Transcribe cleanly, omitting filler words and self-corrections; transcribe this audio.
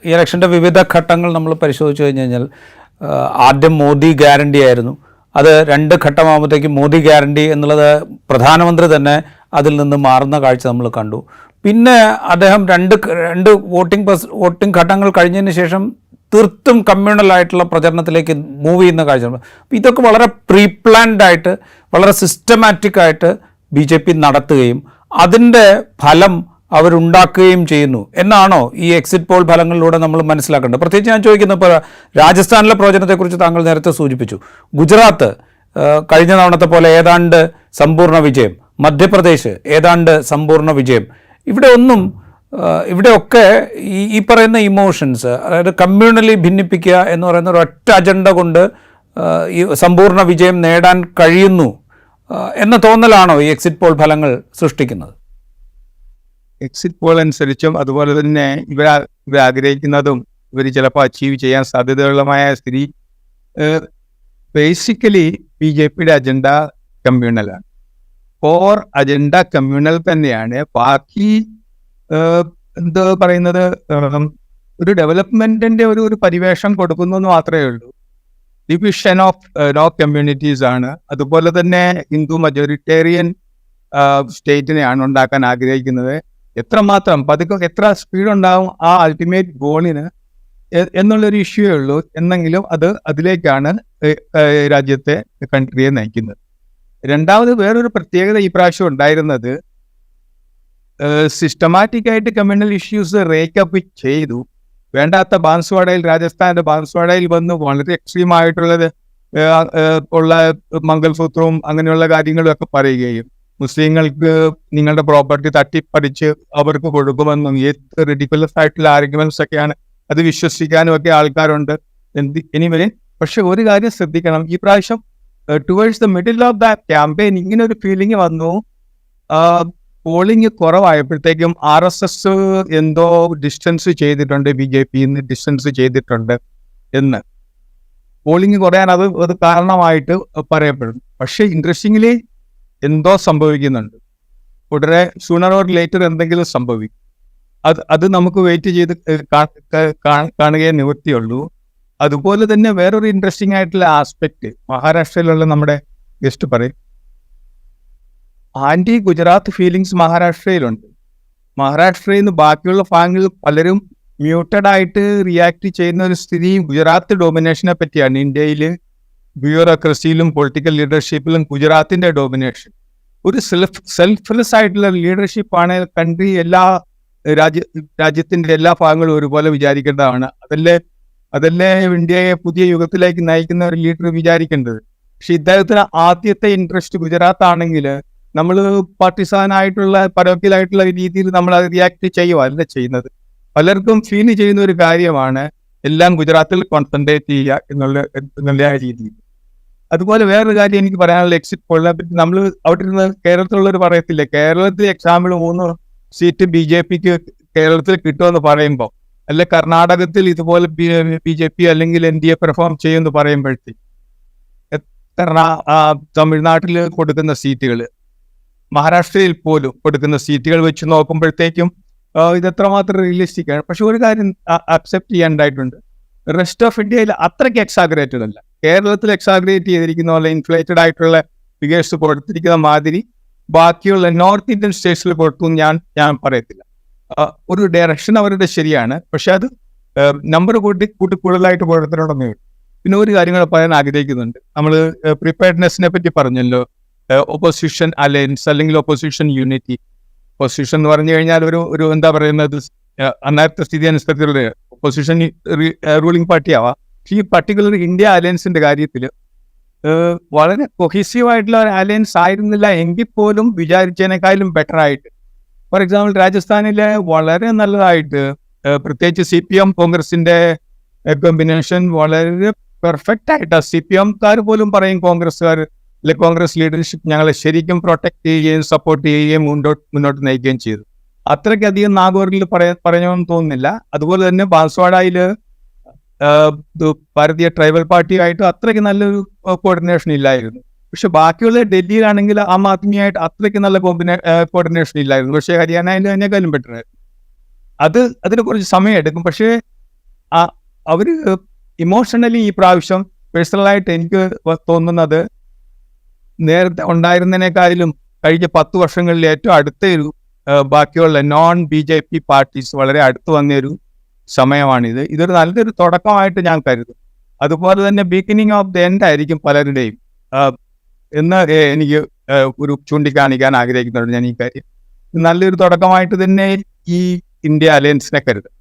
ഈ ഇലക്ഷൻ്റെ വിവിധ ഘട്ടങ്ങൾ നമ്മൾ പരിശോധിച്ച് കഴിഞ്ഞ് കഴിഞ്ഞാൽ ആദ്യം മോദി ഗ്യാരണ്ടി ആയിരുന്നു. അത് 2 ഘട്ടമാകുമ്പോഴത്തേക്കും മോദി ഗ്യാരണ്ടി എന്നുള്ളത് പ്രധാനമന്ത്രി തന്നെ അതിൽ നിന്ന് മാറുന്ന കാഴ്ച നമ്മൾ കണ്ടു. പിന്നെ അദ്ദേഹം രണ്ട് വോട്ടിംഗ് ഘട്ടങ്ങൾ കഴിഞ്ഞതിന് ശേഷം തീർത്തും കമ്മ്യൂണലായിട്ടുള്ള പ്രചരണത്തിലേക്ക് മൂവ് ചെയ്യുന്ന കാഴ്ച. ഇതൊക്കെ വളരെ പ്രീ പ്ലാൻഡ് ആയിട്ട് വളരെ സിസ്റ്റമാറ്റിക് ആയിട്ട് BJP നടത്തുകയും അതിൻ്റെ ഫലം അവരുണ്ടാക്കുകയും ചെയ്യുന്നു എന്നാണോ ഈ എക്സിറ്റ് പോൾ ഫലങ്ങളിലൂടെ നമ്മൾ മനസ്സിലാക്കേണ്ടത്? പ്രത്യേകിച്ച് ഞാൻ ചോദിക്കുന്നത്, ഇപ്പോൾ രാജസ്ഥാനിലെ പ്രവചനത്തെക്കുറിച്ച് താങ്കൾ നേരത്തെ സൂചിപ്പിച്ചു. ഗുജറാത്ത് കഴിഞ്ഞ തവണത്തെ പോലെ ഏതാണ്ട് സമ്പൂർണ്ണ വിജയം, മധ്യപ്രദേശ് ഏതാണ്ട് സമ്പൂർണ്ണ വിജയം. ഇവിടെയൊക്കെ ഈ പറയുന്ന ഇമോഷൻസ്, അതായത് കമ്മ്യൂണലി ഭിന്നിപ്പിക്കുക എന്ന് പറയുന്ന ഒരു ഒറ്റ അജണ്ട കൊണ്ട് ഈ സമ്പൂർണ്ണ വിജയം നേടാൻ കഴിയുന്നു എന്ന തോന്നലാണോ ഈ എക്സിറ്റ് പോൾ ഫലങ്ങൾ സൃഷ്ടിക്കുന്നത്? എക്സിറ്റ് പോൾ അനുസരിച്ചും അതുപോലെ തന്നെ ഇവർ ആഗ്രഹിക്കുന്നതും ഇവർ ചിലപ്പോൾ അച്ചീവ് ചെയ്യാൻ സാധ്യതയുള്ളമായ സ്ഥിതി, ബേസിക്കലി BJPയുടെ അജണ്ട കമ്മ്യൂണലാണ്. കോർ അജണ്ട കമ്മ്യൂണൽ തന്നെയാണ്. ബാക്കി എന്താ പറയുന്നത്, ഒരു ഡെവലപ്മെന്റിന്റെ ഒരു പരിവേഷം കൊടുക്കുന്നു എന്ന് മാത്രമേ ഉള്ളൂ. ഡിവിഷൻ ഓഫ് ലോ കമ്മ്യൂണിറ്റീസ് ആണ്. അതുപോലെ തന്നെ ഹിന്ദു മജോറിറ്റേറിയൻ സ്റ്റേറ്റിനെയാണ് ഉണ്ടാക്കാൻ ആഗ്രഹിക്കുന്നത്. എത്രമാത്രം എത്ര സ്പീഡ് ഉണ്ടാവും ആ അൾട്ടിമേറ്റ് ഗോളിന് എന്നുള്ളൊരു ഇഷ്യൂവേ ഉള്ളൂ. എന്നെങ്കിലും അതിലേക്കാണ് രാജ്യത്തെ കൺട്രിയെ നയിക്കുന്നത്. രണ്ടാമത് വേറൊരു പ്രത്യേകത ഈ പ്രാവശ്യം ഉണ്ടായിരുന്നത്, സിസ്റ്റമാറ്റിക് ആയിട്ട് കമ്മ്യൂണൽ ഇഷ്യൂസ് റേക്കപ്പ് ചെയ്തു. വേണ്ടാത്ത ബാൻസ്വാഡയിൽ, രാജസ്ഥാന്റെ ബാൻസ്വാഡയിൽ വന്ന് വളരെ എക്സ്ട്രീം ആയിട്ടുള്ളത് ഉള്ള മംഗൾസൂത്രവും അങ്ങനെയുള്ള കാര്യങ്ങളും ഒക്കെ പറയുകയും മുസ്ലിങ്ങൾക്ക് നിങ്ങളുടെ പ്രോപ്പർട്ടി തട്ടിപ്പറിച്ച് അവർക്ക് കൊടുക്കുമെന്നും റിഡിക്കുലസ് ആയിട്ടുള്ള ആർഗ്യുമെന്റ്സ് ഒക്കെയാണ്. അത് വിശ്വസിക്കാനും ഒക്കെ ആൾക്കാരുണ്ട്. എനിവേ, പക്ഷെ ഒരു കാര്യം ശ്രദ്ധിക്കണം, ഈ പ്രാവശ്യം towards the middle of the campaign ഇങ്ങനെ ഒരു ഫീലിംഗ് വന്നു. പോളിംഗ് കുറവായപ്പോഴത്തേക്കും RSS എന്തോ ഡിസ്റ്റൻസ് ചെയ്തിട്ടുണ്ട്, BJP ഡിസ്റ്റൻസ് ചെയ്തിട്ടുണ്ട് എന്ന് പോളിംഗ് കുറയാൻ അത് കാരണമായിട്ട് പറയപ്പെടും. പക്ഷെ ഇൻട്രസ്റ്റിംഗ്ലി എന്തോ സംഭവിക്കുന്നുണ്ട്. ഉടനെ സൂണർ ഓർ ലേറ്റർ എന്തെങ്കിലും സംഭവിക്കും. അത് നമുക്ക് വെയിറ്റ് ചെയ്ത് കാണുകയേ നിവൃത്തിയുള്ളൂ. അതുപോലെ തന്നെ വേറൊരു ഇൻട്രസ്റ്റിംഗ് ആയിട്ടുള്ള ആസ്പെക്ട്, മഹാരാഷ്ട്രയിലുള്ള നമ്മുടെ ഗസ്റ്റ് പറയും, ആന്റി ഗുജറാത്ത് ഫീലിങ്സ് മഹാരാഷ്ട്രയിലുണ്ട്. മഹാരാഷ്ട്രയിൽ നിന്ന് ബാക്കിയുള്ള ഭാഗങ്ങളിൽ പലരും മ്യൂട്ടഡ് ആയിട്ട് റിയാക്ട് ചെയ്യുന്ന ഒരു സ്ഥിതി ഗുജറാത്ത് ഡോമിനേഷനെ പറ്റിയാണ്. ഇന്ത്യയിൽ ബ്യൂറോക്രസിയിലും പൊളിറ്റിക്കൽ ലീഡർഷിപ്പിലും ഗുജറാത്തിന്റെ ഡോമിനേഷൻ. ഒരു സെൽഫ്ലെസ് ആയിട്ടുള്ള ലീഡർഷിപ്പാണ് കൺട്രി എല്ലാ രാജ്യത്തിന്റെ എല്ലാ ഭാഗങ്ങളും ഒരുപോലെ വിചാരിക്കേണ്ടതാണ്. അതല്ലേ ഇന്ത്യയെ പുതിയ യുഗത്തിലേക്ക് നയിക്കുന്ന ഒരു ലീഡർ വിചാരിക്കേണ്ടത്. പക്ഷെ ഇദ്ദേഹത്തിന് ആദ്യത്തെ ഇൻട്രസ്റ്റ് ഗുജറാത്ത് ആണെങ്കിൽ നമ്മൾ പാർട്ടിസാനായിട്ടുള്ള പരോക്കിലായിട്ടുള്ള രീതിയിൽ നമ്മൾ അത് റിയാക്ട് ചെയ്യുകയല്ല ചെയ്യുന്നത്. പലർക്കും ഫീൽ ചെയ്യുന്ന ഒരു കാര്യമാണ് എല്ലാം ഗുജറാത്തിൽ കോൺസെൻട്രേറ്റ് ചെയ്യുക എന്നുള്ള രീതിയിൽ. അതുപോലെ വേറൊരു കാര്യം എനിക്ക് പറയാനുള്ള, എക്സിറ്റ് പോളിനെ പറ്റി നമ്മൾ അവിടെ ഇരുന്ന് കേരളത്തിലുള്ളവർ പറയത്തില്ലേ, കേരളത്തിൽ എക്സാമ്പിൾ 3 സീറ്റ് BJPക്ക് കേരളത്തിൽ കിട്ടുമെന്ന് പറയുമ്പോൾ, അല്ലെ കർണാടകത്തിൽ ഇതുപോലെ BJP അല്ലെങ്കിൽ NDA പെർഫോം ചെയ്യുമെന്ന് പറയുമ്പോഴത്തേക്ക്, തമിഴ്നാട്ടിൽ കൊടുക്കുന്ന സീറ്റുകൾ, മഹാരാഷ്ട്രയിൽ പോലും കൊടുക്കുന്ന സീറ്റുകൾ വെച്ച് നോക്കുമ്പോഴത്തേക്കും ഇതെത്രമാത്രം റിയലിസ്റ്റിക് ആണ്. പക്ഷെ ഒരു കാര്യം അക്സെപ്റ്റ് ചെയ്യാണ്ടായിട്ടുണ്ട്, റെസ്റ്റ് ഓഫ് ഇന്ത്യയിൽ അത്രയ്ക്ക് എക്സാഗ്രേറ്റഡ് അല്ല. കേരളത്തിൽ എക്സാഗ്രേറ്റ് ചെയ്തിരിക്കുന്ന പോലെ ഇൻഫ്ലേറ്റഡ് ആയിട്ടുള്ള ഫിഗേഴ്സ് കൊടുത്തിരിക്കുന്ന മാതിരി ബാക്കിയുള്ള നോർത്ത് ഇന്ത്യൻ സ്റ്റേറ്റ്സിൽ കൊടുത്തു ഞാൻ പറയത്തില്ല. ഒരു ഡയറക്ഷൻ അവരുടെ ശരിയാണ്, പക്ഷെ അത് നമ്പർ കൂടുതലായിട്ട് കൊടുത്തിട്ടുണ്ടെന്നേ ഉള്ളൂ. പിന്നെ ഒരു കാര്യങ്ങൾ പറയാൻ ആഗ്രഹിക്കുന്നുണ്ട്. നമ്മൾ പ്രിപ്പയർഡ്നെസ്സിനെ പറ്റി പറഞ്ഞല്ലോ, ഓപ്പോസിഷൻ അലയൻസ് അല്ലെങ്കിൽ ഓപ്പോസിഷൻ യൂണിറ്റി. ഓപ്പോസിഷൻ എന്ന് പറഞ്ഞു കഴിഞ്ഞാൽ ഒരു എന്താ പറയുന്നത്, അന്നേരത്തെ സ്ഥിതി അനുസരിച്ചുള്ള ഓപ്പോസിഷൻ റൂളിംഗ് പാർട്ടി ആവാം. പക്ഷേ ഈ പർട്ടിക്കുലർ ഇന്ത്യ അലയൻസിന്റെ കാര്യത്തിൽ വളരെ കൊഹീസീവ് ആയിട്ടുള്ള ഒരു അലയൻസ് ആയിരുന്നില്ല എങ്കിൽ പോലും വിചാരിച്ചതിനേക്കാളും ബെറ്റർ ആയിട്ട്, ഫോർ എക്സാമ്പിൾ രാജസ്ഥാനിലെ വളരെ നല്ലതായിട്ട്, പ്രത്യേകിച്ച് CPM കോൺഗ്രസിന്റെ കോമ്പിനേഷൻ വളരെ പെർഫെക്റ്റ് ആയിട്ടാണ്. CPMക്കാർ പോലും പറയും കോൺഗ്രസ്സുകാർ അല്ലെ കോൺഗ്രസ് ലീഡർഷിപ്പ് ഞങ്ങളെ ശരിക്കും പ്രൊട്ടക്ട് ചെയ്യുകയും സപ്പോർട്ട് ചെയ്യുകയും മുന്നോട്ട് നയിക്കുകയും ചെയ്തു. അത്രയ്ക്കധികം നാഗോറിൽ പറഞ്ഞോന്ന് തോന്നുന്നില്ല. അതുപോലെ തന്നെ ബാൻസ്വാഡയിൽ ഭാരതീയ ട്രൈബൽ പാർട്ടിയായിട്ട് അത്രയ്ക്ക് നല്ലൊരു കോർഡിനേഷൻ ഇല്ലായിരുന്നു. പക്ഷെ ബാക്കിയുള്ള ഡൽഹിയിലാണെങ്കിൽ ആം ആദ്മിയായിട്ട് അത്രയ്ക്ക് നല്ല കോർഡിനേഷൻ ഇല്ലായിരുന്നു. പക്ഷേ ഹരിയാനയിൽ അതിനേക്കാളും ബെറ്റർ ആയിരുന്നു. അതിന് കുറച്ച് സമയം എടുക്കും. പക്ഷേ അവര് ഇമോഷണലി ഈ പ്രാവശ്യം പേഴ്സണലായിട്ട് എനിക്ക് തോന്നുന്നത് നേരത്തെ ഉണ്ടായിരുന്നതിനേക്കാളും കഴിഞ്ഞ 10 വർഷങ്ങളിൽ ഏറ്റവും അടുത്തൊരു ബാക്കിയുള്ള നോൺ BJP പാർട്ടീസ് വളരെ അടുത്ത് വന്നൊരു സമയമാണിത്. ഇതൊരു നല്ലൊരു തുടക്കമായിട്ട് ഞാൻ കരുതും. അതുപോലെ തന്നെ ബിഗിനിങ് ഓഫ് ദ എൻഡ് ആയിരിക്കും പലരുടെയും എന്ന് എനിക്ക് ഒരു ചൂണ്ടിക്കാണിക്കാൻ ആഗ്രഹിക്കുന്നുണ്ട് ഞാൻ ഈ കാര്യം. നല്ലൊരു തുടക്കമായിട്ട് തന്നെ ഈ ഇന്ത്യ അലയൻസിനെ കരുതും.